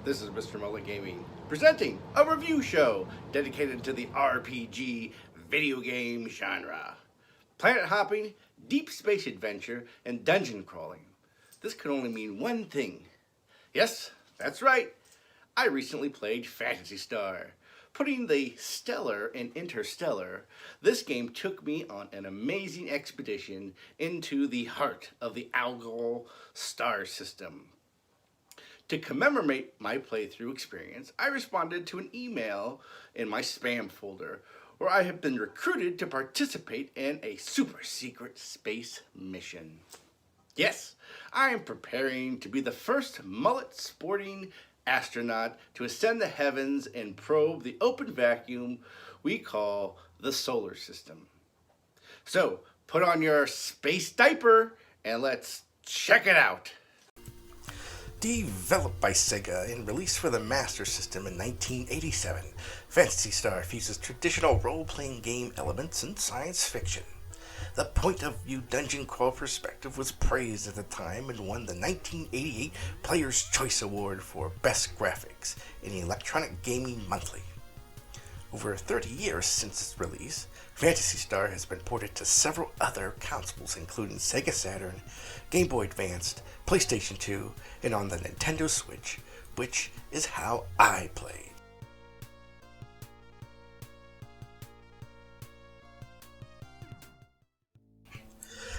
This is Mr. Mullet Gaming, presenting a review show dedicated to the RPG video game genre. Planet hopping, deep space adventure, and dungeon crawling. This could only mean one thing. Yes, that's right. I recently played Phantasy Star. Putting the stellar in interstellar, this game took me on an amazing expedition into the heart of the algal star system. To commemorate my playthrough experience, I responded to an email in my spam folder where I have been recruited to participate in a super secret space mission. Yes, I am preparing to be the first mullet sporting astronaut to ascend the heavens and probe the open vacuum we call the solar system. So, put on your space diaper and let's check it out. Developed by Sega and released for the Master System in 1987, Phantasy Star fuses traditional role-playing game elements and science fiction. The point-of-view dungeon crawl perspective was praised at the time and won the 1988 Player's Choice Award for Best Graphics in Electronic Gaming Monthly. Over 30 years since its release, Phantasy Star has been ported to several other consoles including Sega Saturn, Game Boy Advance, PlayStation 2, and on the Nintendo Switch, which is how I played.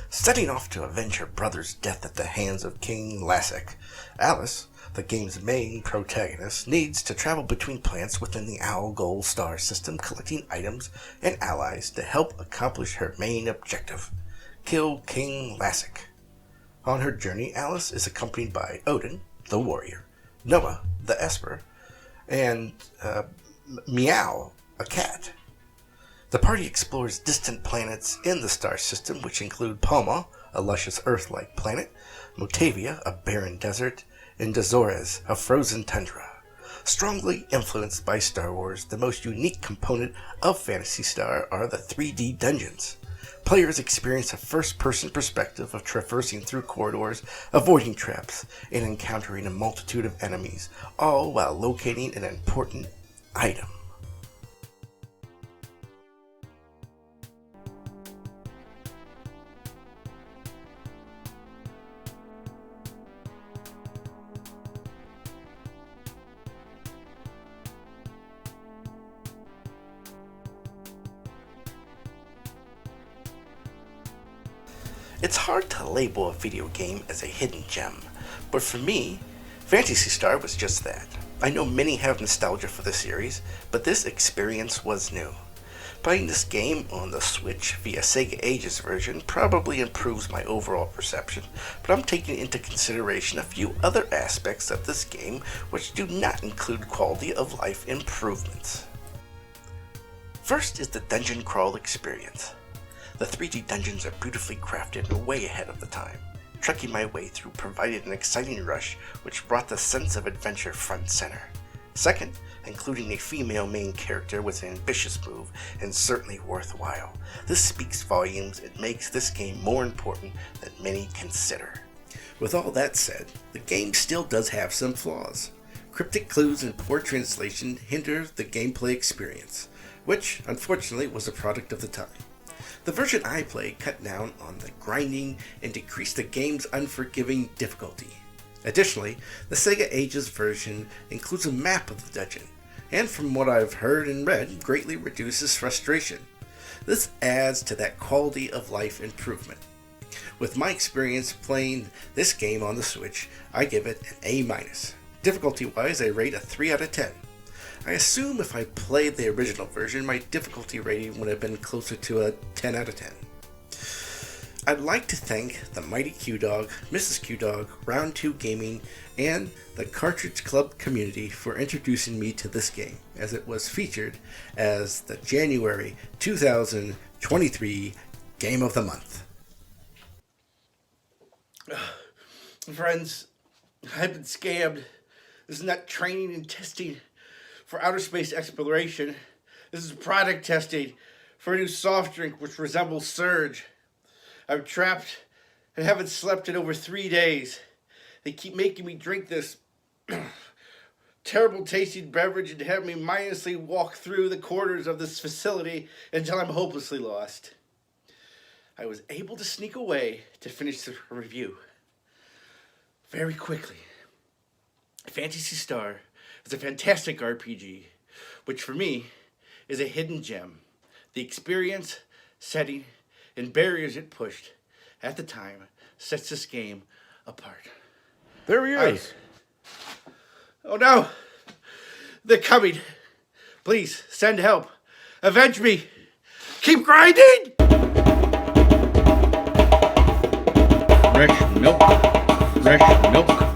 Setting off to avenge her brother's death at the hands of King Lassic, Alice, the game's main protagonist, needs to travel between planets within the Algol star system, collecting items and allies to help accomplish her main objective, kill King Lassic. On her journey, Alice is accompanied by Odin, the warrior, Noah, the esper, and Meow, a cat. The party explores distant planets in the star system, which include Palma, a luscious Earth-like planet, Motavia, a barren desert, and Dazores, a frozen tundra. Strongly influenced by Star Wars, the most unique component of Phantasy Star are the 3D dungeons. Players experience a first-person perspective of traversing through corridors, avoiding traps, and encountering a multitude of enemies, all while locating an important item. It's hard to label a video game as a hidden gem, but for me, Phantasy Star was just that. I know many have nostalgia for the series, but this experience was new. Playing this game on the Switch via Sega Ages version probably improves my overall perception, but I'm taking into consideration a few other aspects of this game which do not include quality of life improvements. First is the dungeon crawl experience. The 3D dungeons are beautifully crafted and way ahead of the time. Trekking my way through provided an exciting rush which brought the sense of adventure front and center. Second, including a female main character was an ambitious move and certainly worthwhile. This speaks volumes and makes this game more important than many consider. With all that said, the game still does have some flaws. Cryptic clues and poor translation hinder the gameplay experience, which unfortunately was a product of the time. The version I played cut down on the grinding and decreased the game's unforgiving difficulty. Additionally, the Sega Ages version includes a map of the dungeon, and from what I've heard and read, greatly reduces frustration. This adds to that quality of life improvement. With my experience playing this game on the Switch, I give it an A-. Difficulty-wise, I rate a 3 out of 10. I assume if I played the original version, my difficulty rating would have been closer to a 10 out of 10. I'd like to thank the Mighty Q-Dog, Mrs. Q-Dog, Round 2 Gaming, and the Cartridge Club community for introducing me to this game, as it was featured as the January 2023 Game of the Month. Friends, I've been scammed. This is not training and testing for outer space exploration. This is product testing for a new soft drink which resembles Surge. I'm trapped and haven't slept in over 3 days. They keep making me drink this terrible tasting beverage and have me mindlessly walk through the corridors of this facility until I'm hopelessly lost. I was able to sneak away to finish the review very quickly. Phantasy Star is a fantastic RPG, which for me is a hidden gem. The experience, setting, and barriers it pushed at the time sets this game apart. There he is. Oh no! They're coming! Please, send help! Avenge me! Keep grinding! Fresh milk. Fresh milk.